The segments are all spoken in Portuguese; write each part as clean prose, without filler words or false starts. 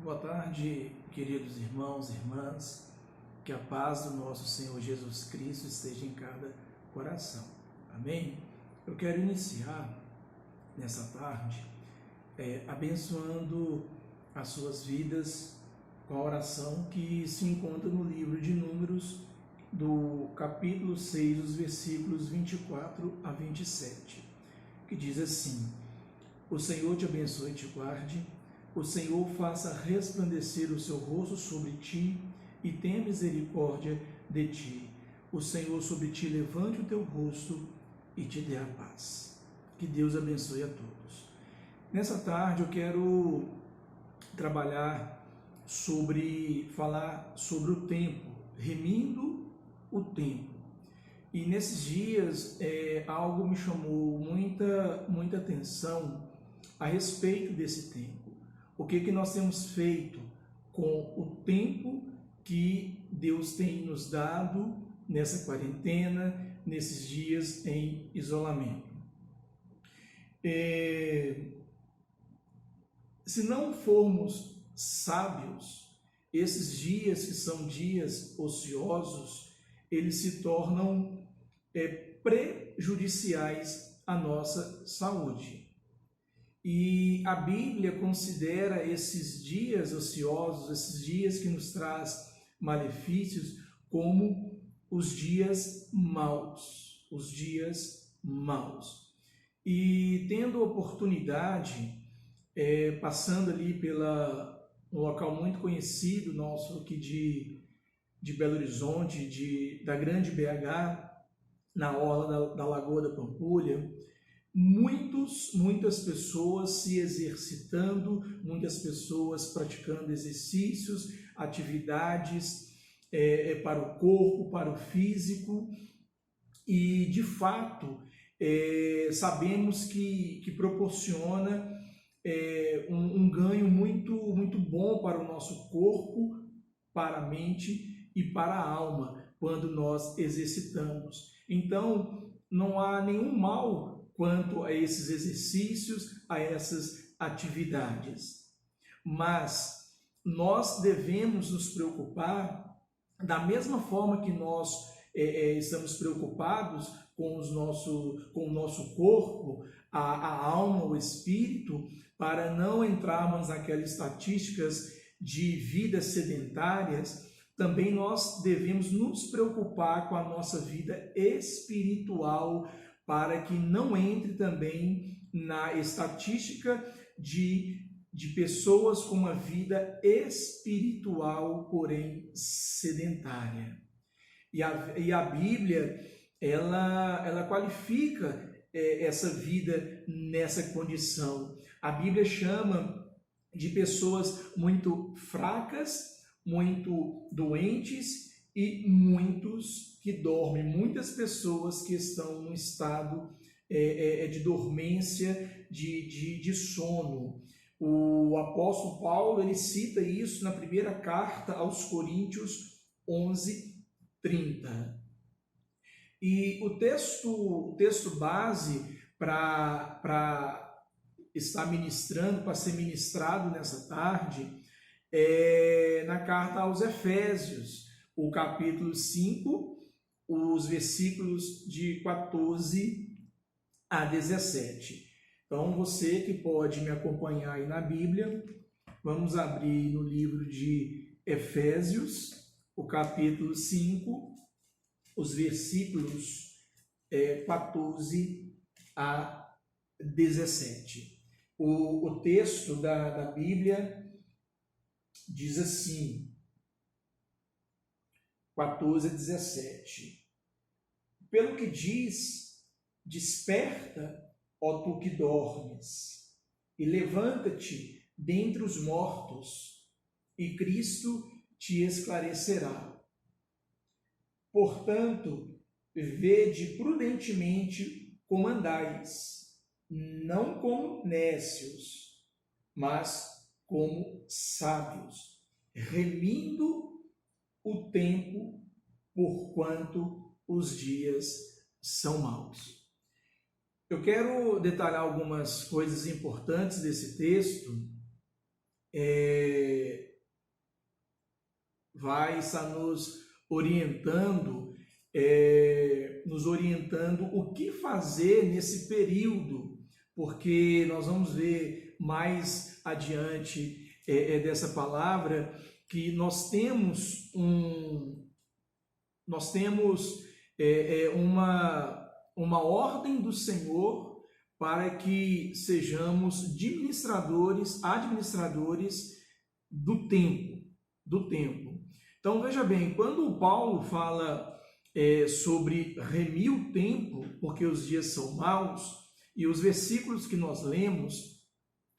Boa tarde, queridos irmãos e irmãs, que a paz do nosso Senhor Jesus Cristo esteja em cada coração. Amém? Eu quero iniciar nessa tarde abençoando as suas vidas com a oração que se encontra no livro de Números, do capítulo 6, os versículos 24 a 27, que diz assim: O Senhor te abençoe e te guarde. O Senhor faça resplandecer o seu rosto sobre ti e tenha misericórdia de ti. O Senhor sobre ti levante o teu rosto e te dê a paz. Que Deus abençoe a todos. Nessa tarde eu quero falar sobre o tempo, remindo o tempo. E nesses dias algo me chamou muita atenção a respeito desse tempo. O que nós temos feito com o tempo que Deus tem nos dado nessa quarentena, nesses dias em isolamento. Se não formos sábios, esses dias que são dias ociosos, eles se tornam prejudiciais à nossa saúde. E a Bíblia considera esses dias ociosos, esses dias que nos traz malefícios, como os dias maus, E tendo oportunidade, passando ali um local muito conhecido nosso aqui de Belo Horizonte, da Grande BH, na orla da Lagoa da Pampulha, muitas pessoas se exercitando, muitas pessoas praticando exercícios, atividades para o corpo, para o físico, e de fato sabemos que proporciona um ganho muito bom para o nosso corpo, para a mente e para a alma, quando nós exercitamos. Então, não há nenhum mal quanto a esses exercícios, a essas atividades. Mas nós devemos nos preocupar da mesma forma que nós estamos preocupados com o nosso corpo, a alma, o espírito, para não entrarmos naquelas estatísticas de vidas sedentárias. Também nós devemos nos preocupar com a nossa vida espiritual, para que não entre também na estatística de pessoas com uma vida espiritual, porém sedentária. E a Bíblia, ela qualifica essa vida nessa condição. A Bíblia chama de pessoas muito fracas, muito doentes e muitos que dormem, muitas pessoas que estão num estado de dormência, de sono. O apóstolo Paulo, ele cita isso na primeira carta aos Coríntios 11:30. E o texto base para estar ministrando, para ser ministrado nessa tarde, na carta aos Efésios, o capítulo 5, os versículos de 14 a 17. Então, você que pode me acompanhar aí na Bíblia, vamos abrir no livro de Efésios, o capítulo 5, os versículos 14 a 17. O texto da Bíblia diz assim, 14 a 17. Pelo que diz, desperta, ó tu que dormes, e levanta-te dentre os mortos, e Cristo te esclarecerá. Portanto, vede prudentemente como andais, não como nécios, mas como sábios, remindo o tempo, porquanto os dias são maus. Eu quero detalhar algumas coisas importantes desse texto, vai estar nos orientando o que fazer nesse período, porque nós vamos ver mais adiante dessa palavra que nós temos uma ordem do Senhor para que sejamos administradores do tempo. Então veja bem, quando o Paulo fala sobre remir o tempo, porque os dias são maus, e os versículos que nós lemos,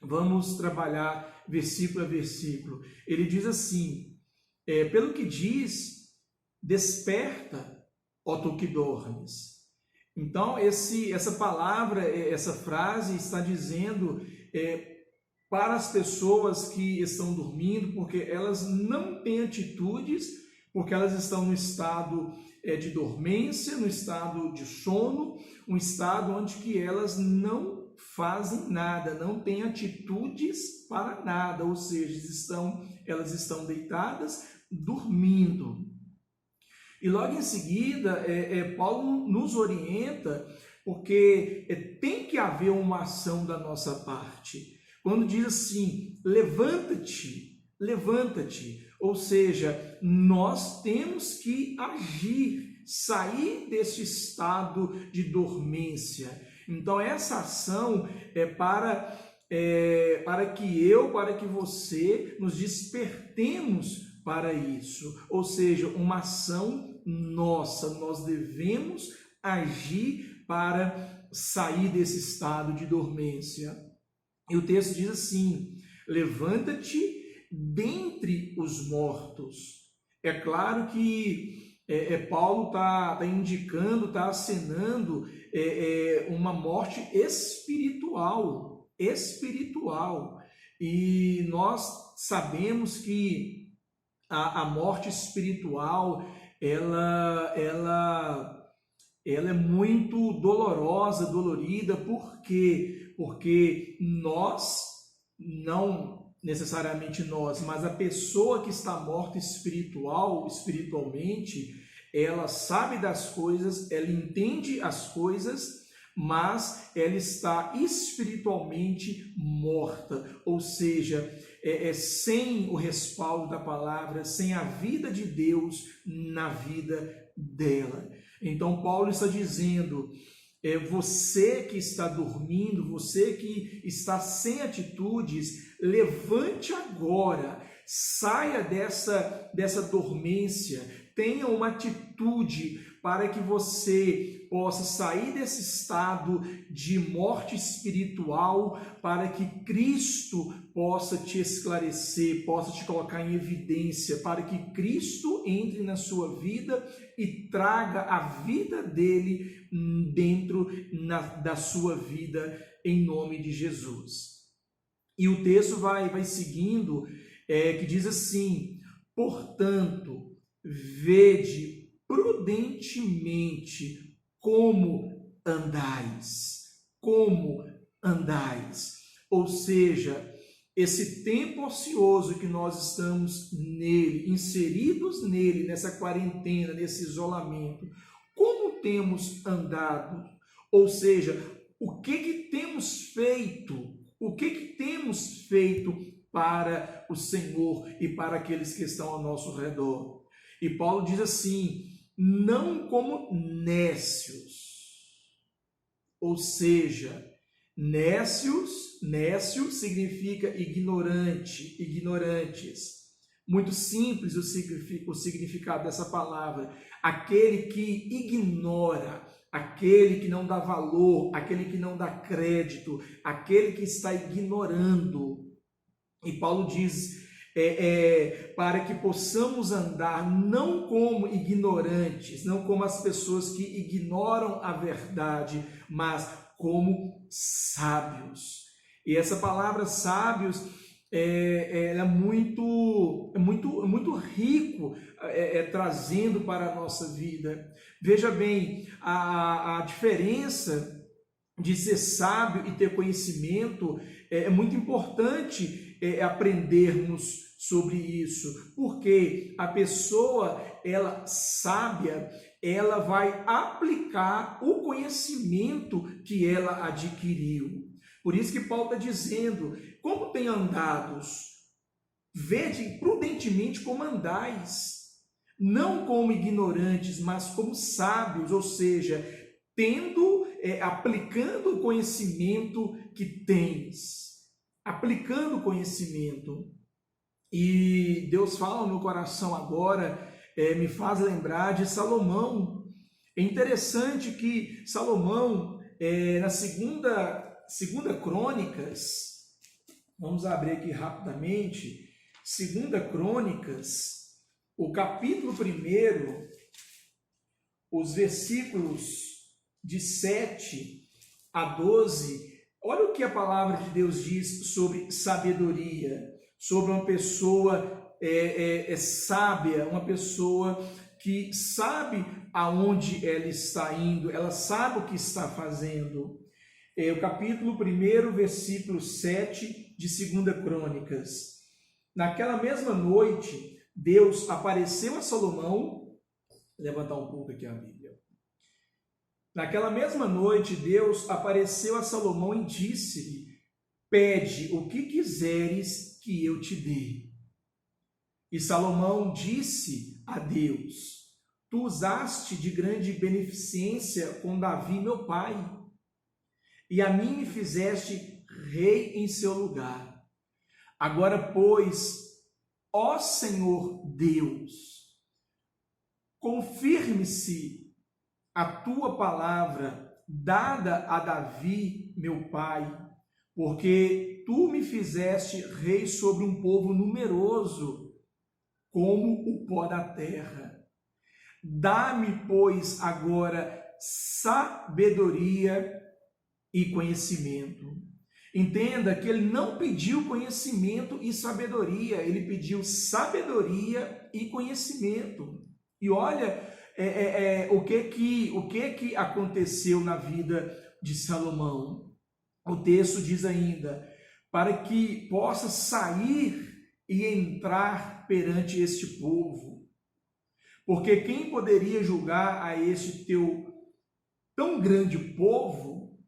vamos trabalhar versículo a versículo. Ele diz assim, pelo que diz, desperta, ó tu que dormes. Então, essa palavra, essa frase está dizendo para as pessoas que estão dormindo, porque elas não têm atitudes, porque elas estão no estado de dormência, no estado de sono, um estado onde que elas não fazem nada, não têm atitudes para nada, ou seja, elas estão deitadas, dormindo. E logo em seguida, Paulo nos orienta, porque tem que haver uma ação da nossa parte. Quando diz assim, levanta-te, ou seja, nós temos que agir, sair desse estado de dormência. Então essa ação é para que você nos despertemos para isso, ou seja, uma ação nossa, nós devemos agir para sair desse estado de dormência. E o texto diz assim, levanta-te dentre os mortos. É claro que Paulo está indicando, está acenando uma morte espiritual, e nós sabemos que a morte espiritual, ela é muito dolorida, por quê? Porque nós, não necessariamente nós, mas a pessoa que está morta espiritualmente, ela sabe das coisas, ela entende as coisas, mas ela está espiritualmente morta, ou seja, sem o respaldo da palavra, sem a vida de Deus na vida dela. Então Paulo está dizendo, você que está dormindo, você que está sem atitudes, levante agora, saia dessa dormência, tenha uma atitude para que você possa sair desse estado de morte espiritual, para que Cristo possa te esclarecer, possa te colocar em evidência, para que Cristo entre na sua vida e traga a vida dele dentro da sua vida, em nome de Jesus. E o texto vai seguindo, que diz assim, portanto, vede prudentemente como andais, ou seja, esse tempo ocioso que nós estamos nele, inseridos nele, nessa quarentena, nesse isolamento, como temos andado? Ou seja, o que temos feito? O que temos feito para o Senhor e para aqueles que estão ao nosso redor? E Paulo diz assim, não como nécios, ou seja, nécio significa ignorantes. Muito simples o significado dessa palavra, aquele que ignora, aquele que não dá valor, aquele que não dá crédito, aquele que está ignorando. E Paulo diz, para que possamos andar não como ignorantes, não como as pessoas que ignoram a verdade, mas como sábios. E essa palavra sábios é muito rico trazendo para a nossa vida. Veja bem, a diferença de ser sábio e ter conhecimento é muito importante aprendermos sobre isso, porque a pessoa, ela sábia, ela vai aplicar o conhecimento que ela adquiriu. Por isso que Paulo está dizendo, como tem andados, vede prudentemente como andais, não como ignorantes, mas como sábios, ou seja, aplicando o conhecimento que tens, aplicando o conhecimento. E Deus fala no meu coração agora, me faz lembrar de Salomão. É interessante que Salomão, na segunda Crônicas, vamos abrir aqui rapidamente, segunda Crônicas, o capítulo 1, os versículos de 7 a 12, olha o que a palavra de Deus diz sobre sabedoria, sobre uma pessoa sábia, uma pessoa que sabe aonde ela está indo, ela sabe o que está fazendo. O capítulo 1, versículo 7 de 2 Crônicas. Naquela mesma noite, Deus apareceu a Salomão, vou levantar um pouco aqui a Bíblia. Naquela mesma noite, Deus apareceu a Salomão e disse-lhe: pede o que quiseres que eu te dê. E Salomão disse a Deus: tu usaste de grande beneficência com Davi, meu pai, e a mim me fizeste rei em seu lugar. Agora, pois, ó Senhor Deus, confirme-se a tua palavra dada a Davi, meu pai, porque tu me fizeste rei sobre um povo numeroso, como o pó da terra. Dá-me, pois, agora sabedoria e conhecimento. Entenda que ele não pediu conhecimento e sabedoria, ele pediu sabedoria e conhecimento. E olha o que aconteceu na vida de Salomão. O texto diz ainda, para que possa sair e entrar perante este povo. Porque quem poderia julgar a este teu tão grande povo?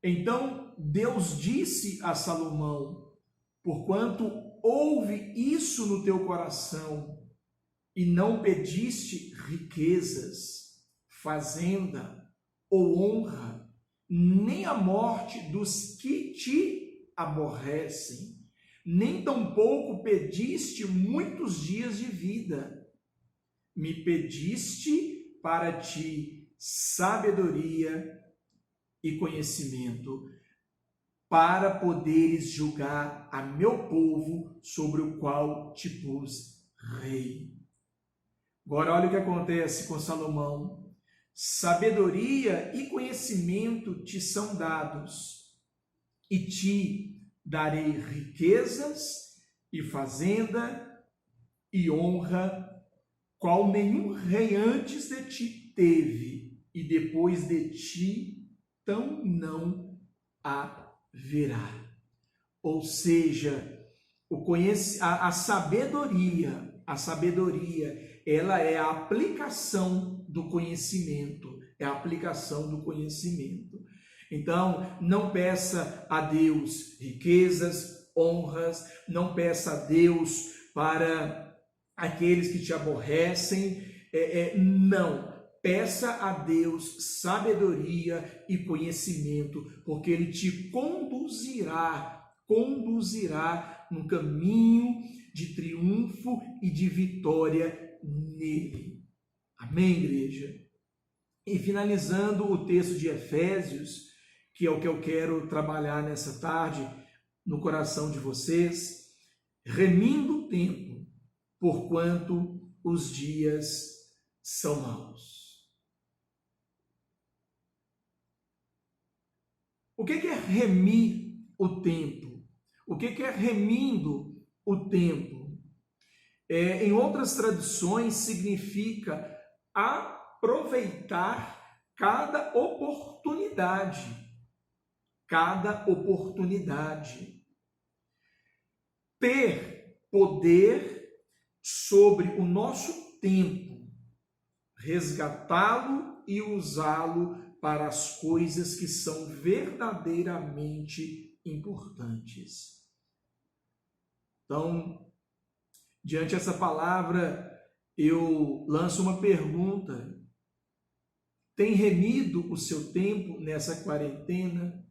Então Deus disse a Salomão: porquanto houve isso no teu coração, e não pediste riquezas, fazenda ou honra, nem a morte dos que te aborrecem, nem tampouco pediste muitos dias de vida. Me pediste para ti sabedoria e conhecimento, para poderes julgar a meu povo sobre o qual te pus rei. Agora olha o que acontece com Salomão. Sabedoria e conhecimento te são dados, e te darei riquezas e fazenda e honra, qual nenhum rei antes de ti teve, e depois de ti tão não haverá. Ou seja, a sabedoria, ela é a aplicação do conhecimento, Então, não peça a Deus riquezas, honras, não peça a Deus para aqueles que te aborrecem, não. Peça a Deus sabedoria e conhecimento, porque Ele te conduzirá no caminho de triunfo e de vitória nele. Amém, igreja? E finalizando o texto de Efésios, que é o que eu quero trabalhar nessa tarde no coração de vocês, remindo o tempo, porquanto os dias são maus. O que é remir o tempo? O que é remindo o tempo? Em outras traduções, significa aproveitar cada oportunidade. ter poder sobre o nosso tempo, resgatá-lo e usá-lo para as coisas que são verdadeiramente importantes. Então, diante dessa palavra, eu lanço uma pergunta. Tem remido o seu tempo nessa quarentena?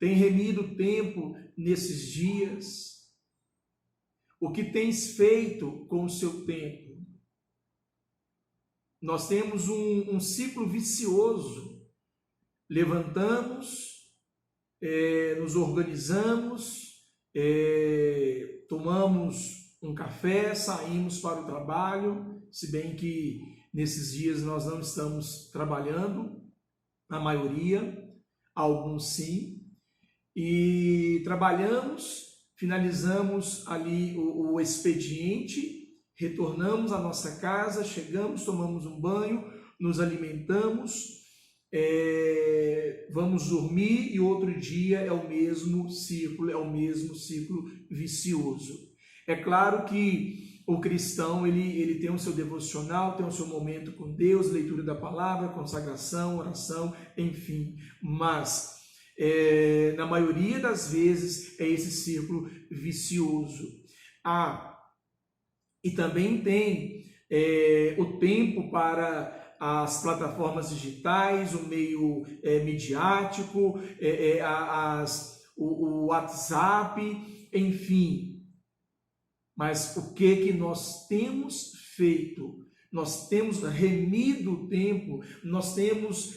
Tem remido o tempo nesses dias? O que tens feito com o seu tempo? Nós temos um ciclo vicioso. Levantamos, nos organizamos, tomamos um café, saímos para o trabalho, se bem que nesses dias nós não estamos trabalhando, a maioria, alguns sim, e trabalhamos, finalizamos ali o expediente, retornamos à nossa casa, chegamos, tomamos um banho, nos alimentamos, vamos dormir e outro dia é o mesmo ciclo vicioso. É claro que o cristão ele tem o seu devocional, tem o seu momento com Deus, leitura da palavra, consagração, oração, enfim, mas na maioria das vezes é esse círculo vicioso. E também tem o tempo para as plataformas digitais, o meio midiático, o WhatsApp, enfim. Mas o que nós temos feito? Nós temos remido o tempo, nós temos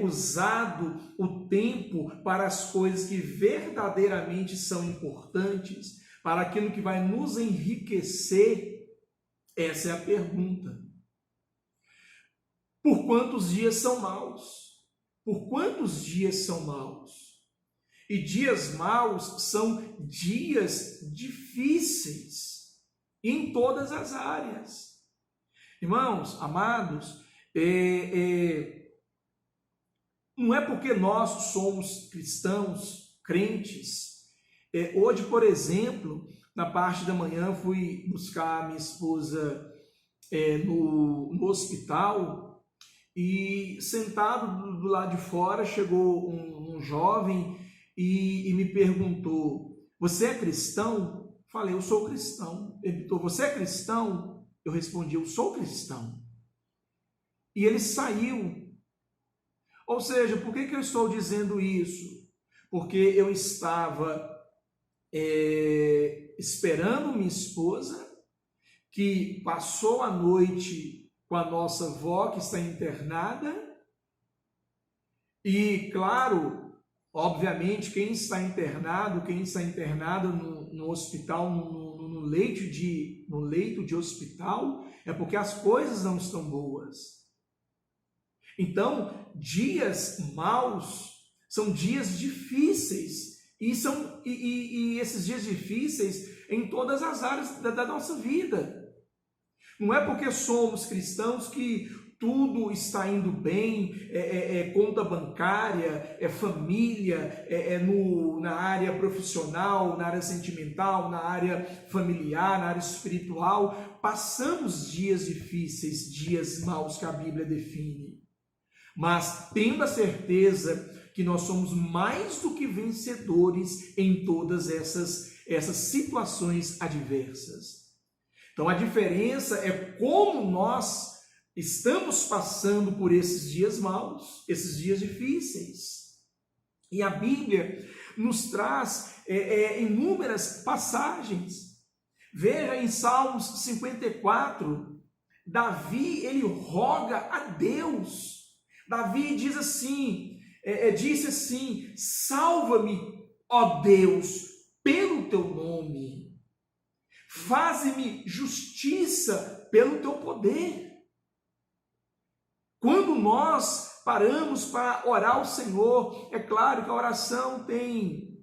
usado o tempo para as coisas que verdadeiramente são importantes, para aquilo que vai nos enriquecer? Essa é a pergunta. Por quantos dias são maus? Por quantos dias são maus? E dias maus são dias difíceis em todas as áreas. Irmãos, amados, não é porque nós somos cristãos, crentes. Hoje, por exemplo, na parte da manhã, fui buscar a minha esposa no hospital. E sentado do lado de fora, chegou um jovem e me perguntou: você é cristão? Falei: eu sou cristão. Ele perguntou: você é cristão? Eu respondi: eu sou cristão. E ele saiu. Ou seja, por que eu estou dizendo isso? Porque eu estava esperando minha esposa, que passou a noite com a nossa avó, que está internada, e claro, obviamente, quem está internado no hospital, no leito de hospital, é porque as coisas não estão boas. Então, dias maus são dias difíceis, e esses dias difíceis em todas as áreas da nossa vida. Não é porque somos cristãos que tudo está indo bem, conta bancária, família, na área profissional, na área sentimental, na área familiar, na área espiritual. Passamos dias difíceis, dias maus que a Bíblia define. Mas tendo a certeza que nós somos mais do que vencedores em todas essas situações adversas. Então a diferença é como nós estamos passando por esses dias maus, esses dias difíceis. E a Bíblia nos traz inúmeras passagens. Veja em Salmos 54, Davi, ele roga a Deus. Davi diz assim, disse assim: salva-me, ó Deus, pelo teu nome. Faze-me justiça pelo teu poder. Quando nós paramos para orar ao Senhor, é claro que a oração tem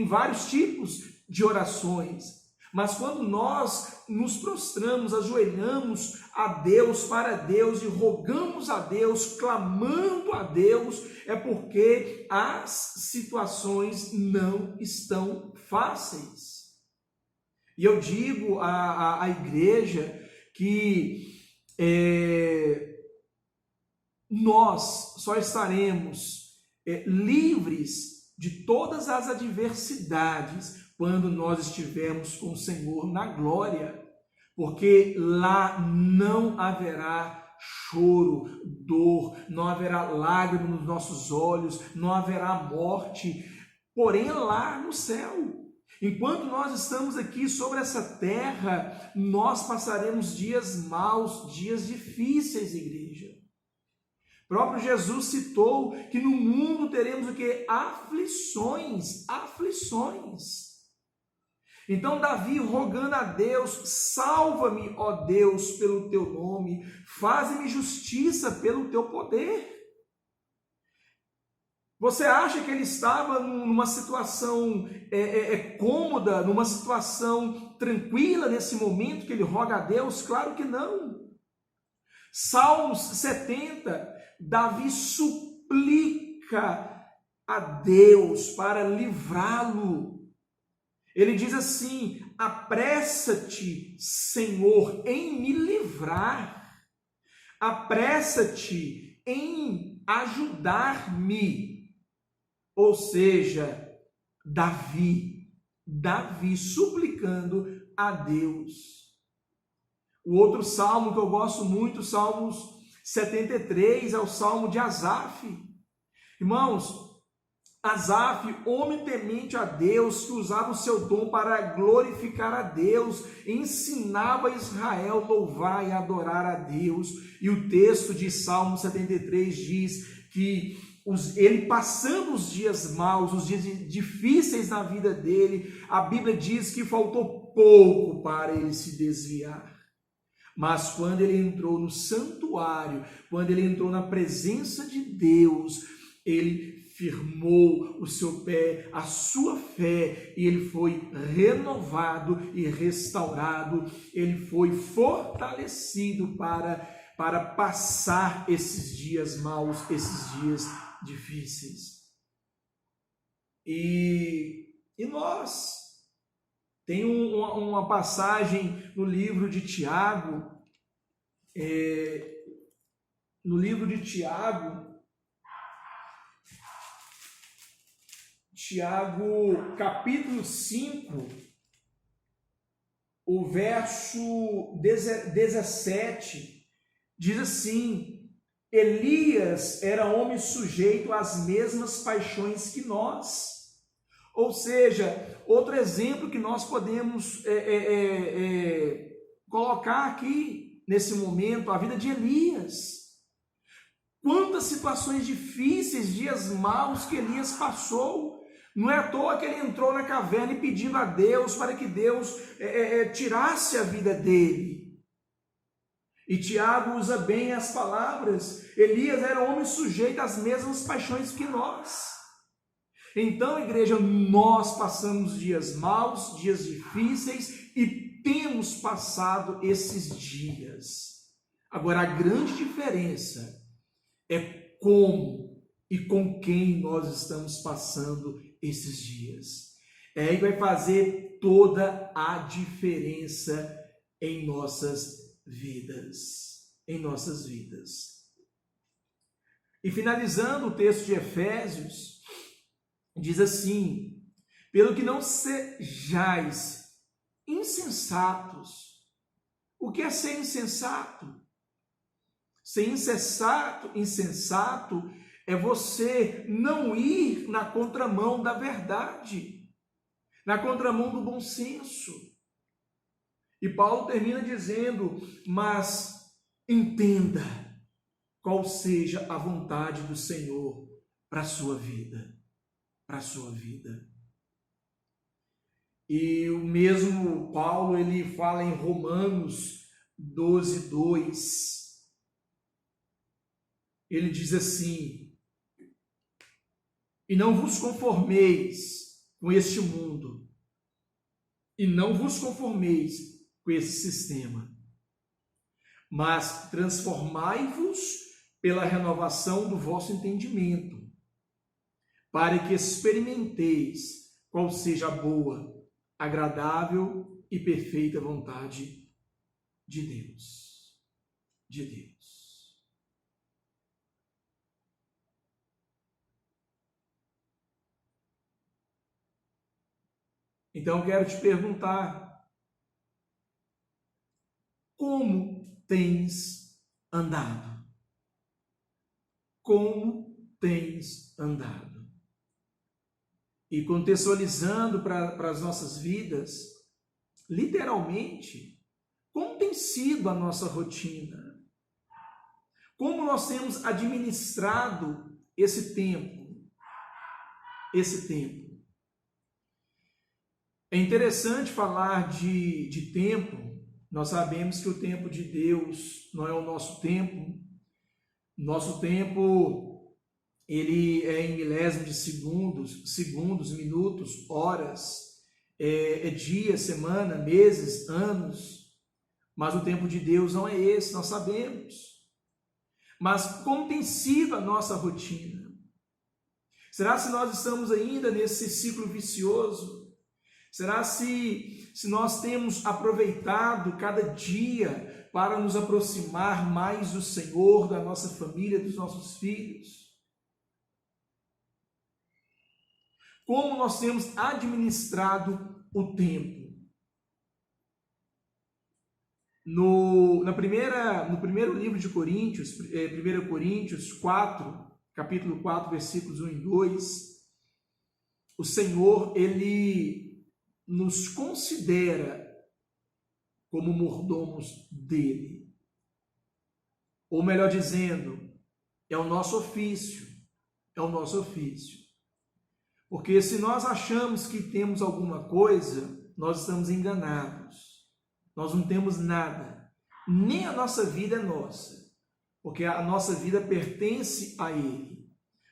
vários tipos de orações, Mas quando nós nos prostramos, ajoelhamos a Deus, para Deus e rogamos a Deus, clamando a Deus, é porque as situações não estão fáceis. E eu digo à igreja que nós só estaremos livres de todas as adversidades quando nós estivermos com o Senhor na glória, porque lá não haverá choro, dor, não haverá lágrima nos nossos olhos, não haverá morte, porém lá no céu. Enquanto nós estamos aqui sobre essa terra, nós passaremos dias maus, dias difíceis, igreja. O próprio Jesus citou que no mundo teremos o quê? Aflições. Então Davi rogando a Deus, salva-me, ó Deus, pelo teu nome, faze-me justiça pelo teu poder. Você acha que ele estava numa situação cômoda, numa situação tranquila nesse momento que ele roga a Deus? Claro que não. Salmos 70, Davi suplica a Deus para livrá-lo. Ele diz assim: apressa-te, Senhor, em me livrar, apressa-te em ajudar-me. Ou seja, Davi suplicando a Deus. O outro salmo que eu gosto muito, Salmos 73, é o salmo de Asaf. Irmãos, Asaf, homem temente a Deus, que usava o seu dom para glorificar a Deus, ensinava a Israel a louvar e adorar a Deus. E o texto de Salmo 73 diz que ele passando os dias maus, os dias difíceis na vida dele, a Bíblia diz que faltou pouco para ele se desviar. Mas quando ele entrou no santuário, quando ele entrou na presença de Deus, ele firmou o seu pé, a sua fé, e ele foi renovado e restaurado, ele foi fortalecido para passar esses dias maus, esses dias difíceis. E nós, tem uma passagem no livro de Tiago, Tiago capítulo 5, o verso 17, diz assim: Elias era homem sujeito às mesmas paixões que nós. Ou seja, outro exemplo que nós podemos colocar aqui nesse momento, a vida de Elias. Quantas situações difíceis, dias maus que Elias passou. Não é à toa que ele entrou na caverna e pedindo a Deus para que Deus tirasse a vida dele. E Tiago usa bem as palavras. Elias era um homem sujeito às mesmas paixões que nós. Então, igreja, nós passamos dias maus, dias difíceis e temos passado esses dias. Agora, a grande diferença é como e com quem nós estamos passando esses dias. É aí que vai fazer toda a diferença em nossas vidas. E finalizando o texto de Efésios, diz assim: pelo que não sejais insensatos. O que é ser insensato? Ser insensato é você não ir na contramão da verdade, na contramão do bom senso. E Paulo termina dizendo: mas entenda qual seja a vontade do Senhor para a sua vida. E o mesmo Paulo, ele fala em Romanos 12:2. Ele diz assim: e não vos conformeis com este mundo, E não vos conformeis com esse sistema, mas transformai-vos pela renovação do vosso entendimento, para que experimenteis qual seja a boa, agradável e perfeita vontade de Deus. De Deus. Então, eu quero te perguntar, como tens andado? Como tens andado? E contextualizando para as nossas vidas, literalmente, como tem sido a nossa rotina? Como nós temos administrado esse tempo? Esse tempo. É interessante falar de tempo. Nós sabemos que o tempo de Deus não é o nosso tempo. Nosso tempo, ele é em milésimos de segundos, minutos, horas, é dia, semana, meses, anos. Mas o tempo de Deus não é esse, nós sabemos. Mas como tem sido a nossa rotina? Será se nós estamos ainda nesse ciclo vicioso? Será se nós temos aproveitado cada dia para nos aproximar mais do Senhor, da nossa família, dos nossos filhos? Como nós temos administrado o tempo? No primeiro livro de Coríntios, 1 Coríntios 4, capítulo 4, versículos 1 e 2, o Senhor, ele nos considera como mordomos dele. Ou melhor dizendo, é o nosso ofício. É o nosso ofício. Porque se nós achamos que temos alguma coisa, nós estamos enganados. Nós não temos nada. Nem a nossa vida é nossa. Porque a nossa vida pertence a Ele.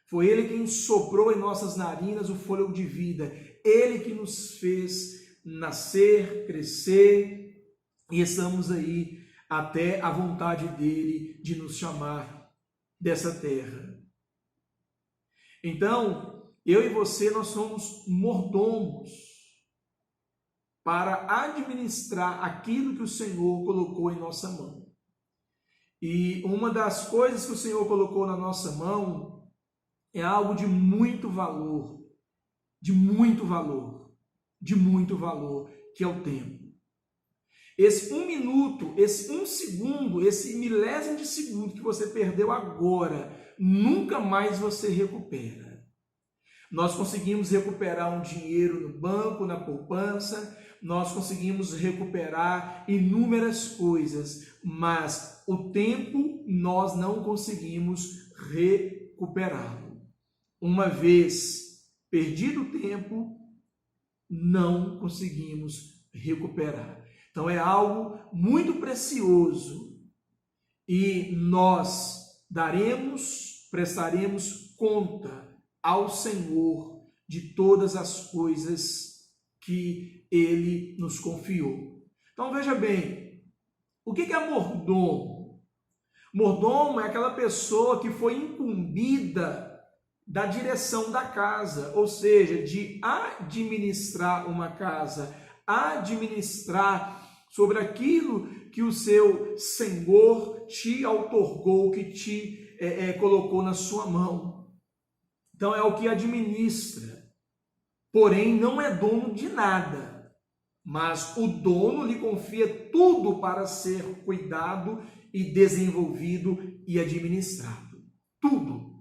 Foi Ele quem soprou em nossas narinas o fôlego de vida. Ele que nos fez nascer, crescer, e estamos aí até a vontade dele de nos chamar dessa terra. Então, eu e você, nós somos mordomos para administrar aquilo que o Senhor colocou em nossa mão. E uma das coisas que o Senhor colocou na nossa mão é algo de muito valor, de muito valor, que é o tempo. Esse 1 minuto, esse 1 segundo, esse milésimo de segundo que você perdeu agora, nunca mais você recupera. Nós conseguimos recuperar um dinheiro no banco, na poupança, nós conseguimos recuperar inúmeras coisas, mas o tempo nós não conseguimos recuperá-lo. Uma vez perdido o tempo, não conseguimos recuperar. Então é algo muito precioso e nós prestaremos conta ao Senhor de todas as coisas que Ele nos confiou. Então veja bem, o que é mordomo? Mordomo é aquela pessoa que foi incumbida da direção da casa, ou seja, de administrar uma casa, administrar sobre aquilo que o seu Senhor te outorgou, que te colocou na sua mão. Então é o que administra, porém não é dono de nada, mas o dono lhe confia tudo para ser cuidado e desenvolvido e administrado. Tudo.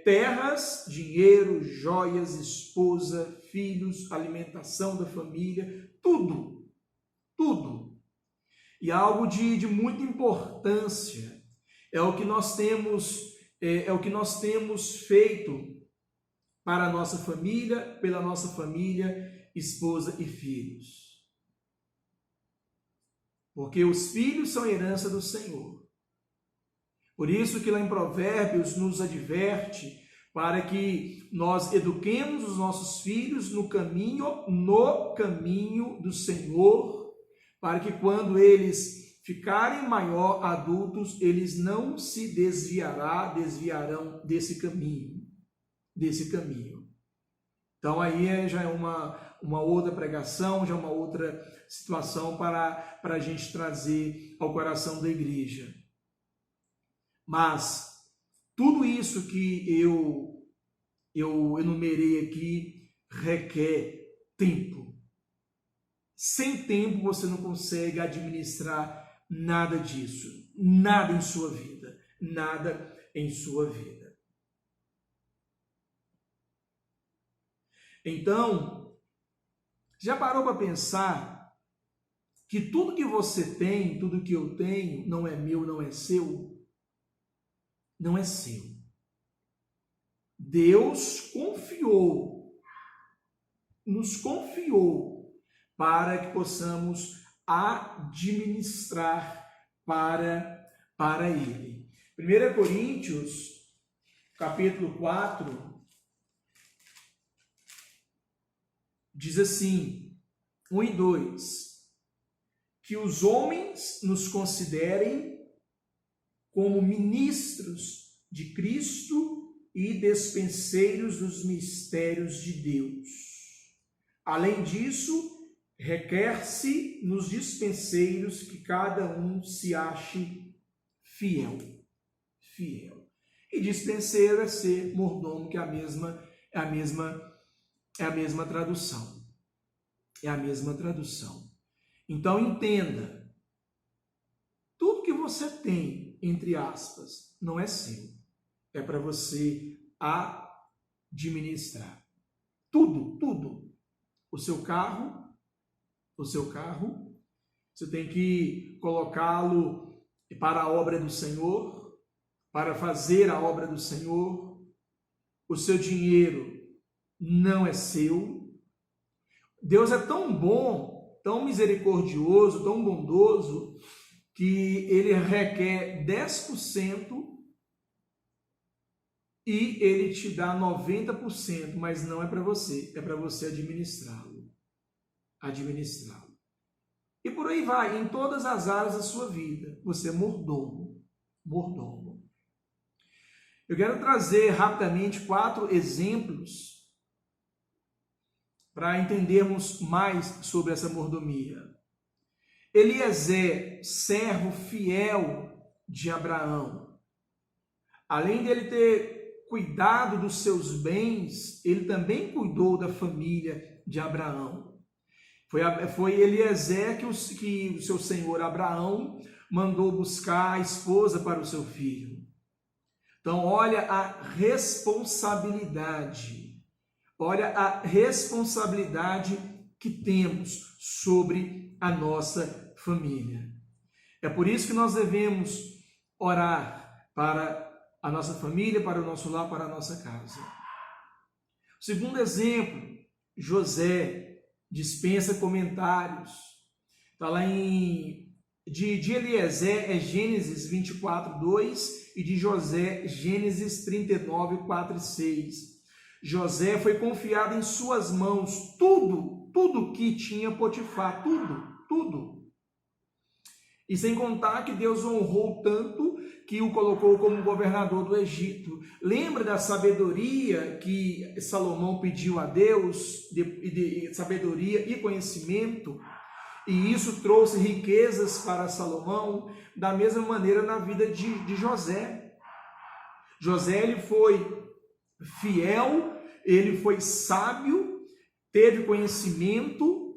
Terras, dinheiro, joias, esposa, filhos, alimentação da família, tudo. Tudo. E algo de muita importância é o que nós temos feito para a nossa família, pela nossa família, esposa e filhos. Porque os filhos são herança do Senhor. Por isso que lá em Provérbios nos adverte para que nós eduquemos os nossos filhos no caminho do Senhor, para que quando eles ficarem maior adultos, eles não se desviarão desse caminho. Então aí já é uma outra pregação, já é uma outra situação para a gente trazer ao coração da igreja. Mas tudo isso que eu enumerei aqui requer tempo. Sem tempo você não consegue administrar nada disso, nada em sua vida, nada em sua vida. Então, já parou para pensar que tudo que você tem, tudo que eu tenho, não é meu, não é seu? Não é seu. Deus nos confiou para que possamos administrar para Ele. 1 Coríntios, capítulo 4, diz assim, 1 e 2, que os homens nos considerem como ministros de Cristo e despenseiros dos mistérios de Deus. Além disso, requer-se nos dispenseiros que cada um se ache fiel. E dispenseiro é ser mordomo, que é a mesma tradução. É a mesma tradução. Então entenda, tudo que você tem, entre aspas, não é seu. É para você administrar. Tudo. O seu carro, você tem que colocá-lo para a obra do Senhor, para fazer a obra do Senhor. O seu dinheiro não é seu. Deus é tão bom, tão misericordioso, tão bondoso, que Ele requer 10% e Ele te dá 90%, mas não é para você, é para você administrá-lo. E por aí vai, em todas as áreas da sua vida, você é mordomo. Eu quero trazer rapidamente 4 exemplos para entendermos mais sobre essa mordomia. Eliezer, servo fiel de Abraão, além dele ter cuidado dos seus bens, ele também cuidou da família de Abraão. Foi Eliezer que o seu senhor Abraão mandou buscar a esposa para o seu filho. Então, olha a responsabilidade que temos sobre a nossa família. É por isso que nós devemos orar para a nossa família, para o nosso lar, para a nossa casa. O segundo exemplo, José, dispensa comentários. Está lá de Eliezer é Gênesis 24, 2 e de José, Gênesis 39, 4 e 6. José foi confiado em suas mãos tudo que tinha Potifar, tudo. E sem contar que Deus o honrou tanto que o colocou como governador do Egito. Lembra da sabedoria que Salomão pediu a Deus, de sabedoria e conhecimento? E isso trouxe riquezas para Salomão, da mesma maneira na vida de José. José, ele foi fiel, ele foi sábio, teve conhecimento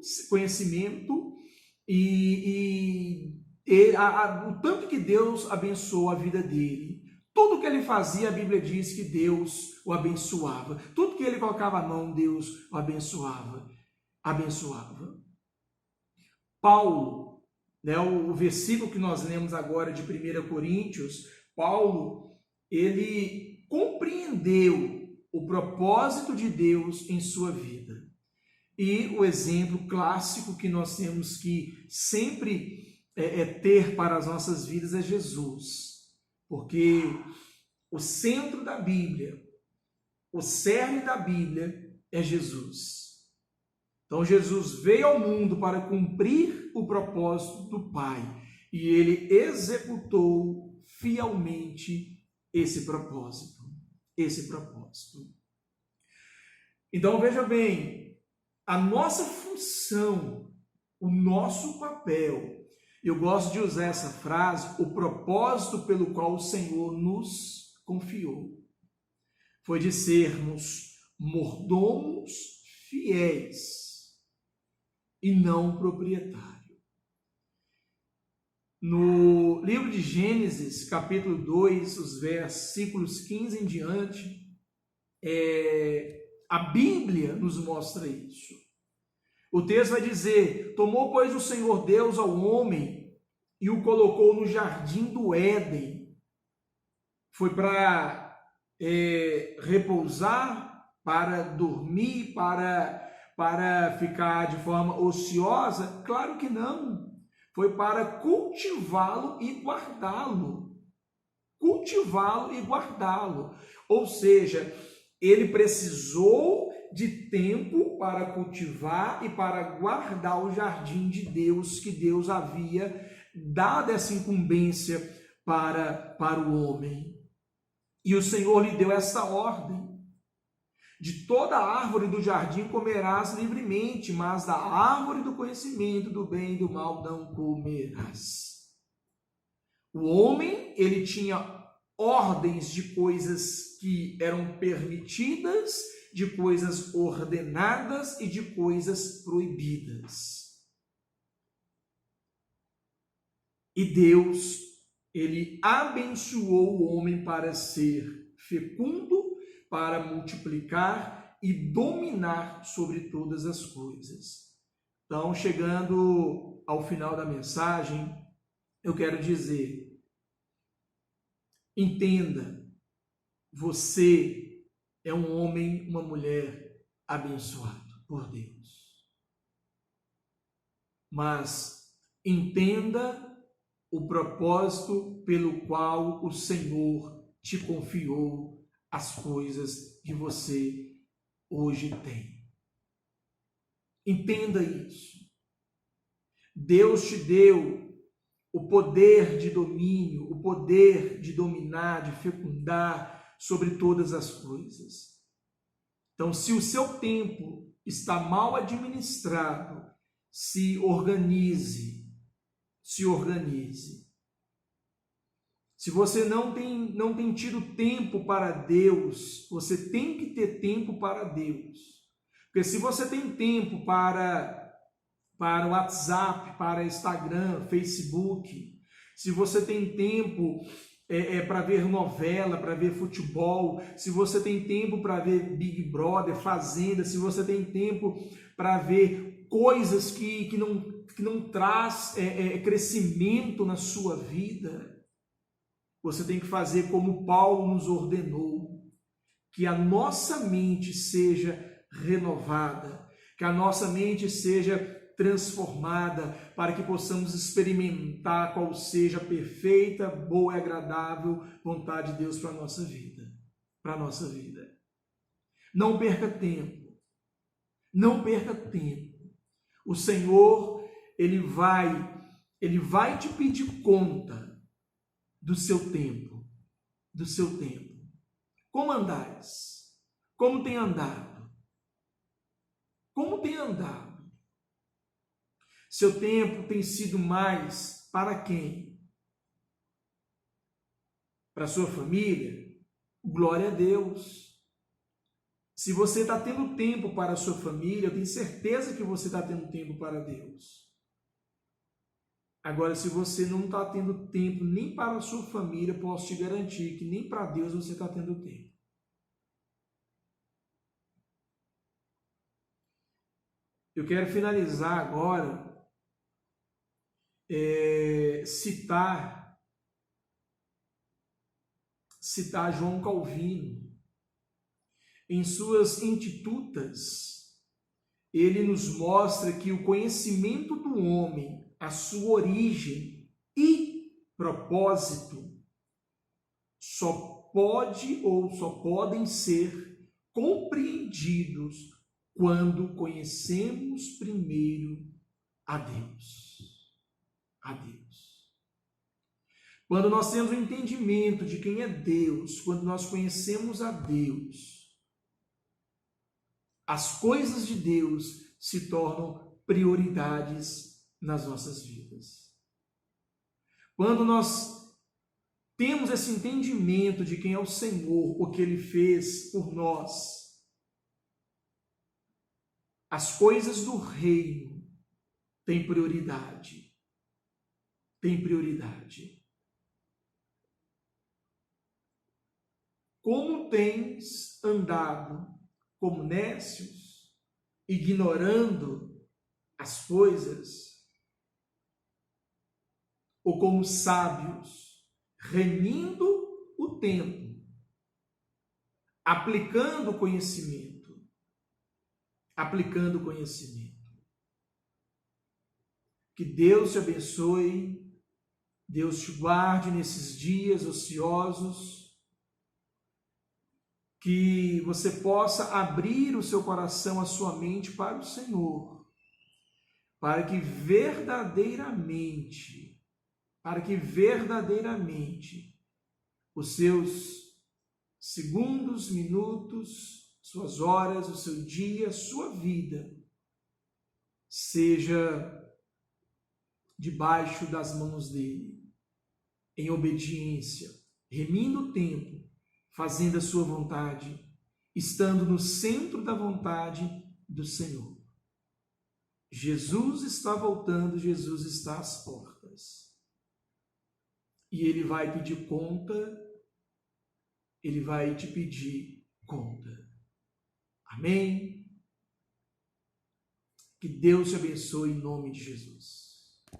o tanto que Deus abençoou a vida dele. Tudo que ele fazia, a Bíblia diz que Deus o abençoava. Tudo que ele colocava a mão, Deus o abençoava. Paulo, o versículo que nós lemos agora de 1 Coríntios, Paulo, ele compreendeu o propósito de Deus em sua vida. E o exemplo clássico que nós temos que sempre ter para as nossas vidas é Jesus. Porque o centro da Bíblia o cerne da Bíblia é Jesus. Então Jesus veio ao mundo para cumprir o propósito do Pai e ele executou fielmente esse propósito. Então veja bem, a nossa função, o nosso papel, eu gosto de usar essa frase, o propósito pelo qual o Senhor nos confiou, foi de sermos mordomos fiéis e não proprietários. No livro de Gênesis, capítulo 2, os versículos 15 em diante, a Bíblia nos mostra isso. O texto vai dizer: tomou, pois, o Senhor Deus ao homem e o colocou no jardim do Éden. Foi para repousar, para dormir, para ficar de forma ociosa? Claro que não. Foi para cultivá-lo e guardá-lo. Ou seja, ele precisou de tempo para cultivar e para guardar o jardim de Deus, que Deus havia dado essa incumbência para o homem. E o Senhor lhe deu essa ordem: de toda árvore do jardim comerás livremente, mas da árvore do conhecimento do bem e do mal não comerás. O homem, ele tinha ordens de coisas que eram permitidas, de coisas ordenadas e de coisas proibidas. E Deus, ele abençoou o homem para ser fecundo, para multiplicar e dominar sobre todas as coisas. Então, chegando ao final da mensagem, eu quero dizer: entenda, você é um homem, uma mulher abençoado por Deus. Mas entenda o propósito pelo qual o Senhor te confiou as coisas que você hoje tem. Entenda isso. Deus te deu o poder de domínio, o poder de dominar, de fecundar sobre todas as coisas. Então, se o seu tempo está mal administrado, se organize. Se você não tem tido tempo para Deus, você tem que ter tempo para Deus. Porque se você tem tempo para WhatsApp, para Instagram, Facebook, se você tem tempo para ver novela, para ver futebol, se você tem tempo para ver Big Brother, Fazenda, se você tem tempo para ver coisas que não traz crescimento na sua vida, você tem que fazer como Paulo nos ordenou, que a nossa mente seja renovada, que a nossa mente seja transformada, para que possamos experimentar qual seja a perfeita, boa e agradável vontade de Deus para a nossa vida. Não perca tempo. O Senhor, Ele vai te pedir conta do seu tempo. Como andais? Como tem andado? Seu tempo tem sido mais para quem? Para a sua família? Glória a Deus. Se você está tendo tempo para a sua família, eu tenho certeza que você está tendo tempo para Deus. Agora, se você não está tendo tempo nem para a sua família, posso te garantir que nem para Deus você está tendo tempo. Eu quero finalizar agora citar João Calvino. Em suas Institutas, ele nos mostra que o conhecimento do homem, a sua origem e propósito, só podem ser compreendidos quando conhecemos primeiro a Deus. A Deus. Quando nós temos o entendimento de quem é Deus, quando nós conhecemos a Deus, as coisas de Deus se tornam prioridades nas nossas vidas. Quando nós temos esse entendimento de quem é o Senhor, o que Ele fez por nós, as coisas do reino têm prioridade. Têm prioridade. Como tens andado como nécios, ignorando as coisas, ou como sábios, remindo o tempo, aplicando conhecimento, aplicando conhecimento. Que Deus te abençoe, Deus te guarde nesses dias ociosos, que você possa abrir o seu coração, a sua mente para o Senhor, para que verdadeiramente os seus segundos, minutos, suas horas, o seu dia, a sua vida seja debaixo das mãos dele, em obediência, remindo o tempo, fazendo a sua vontade, estando no centro da vontade do Senhor. Jesus está voltando, Jesus está às portas. E Ele vai pedir conta, Ele vai te pedir conta. Amém? Que Deus te abençoe em nome de Jesus.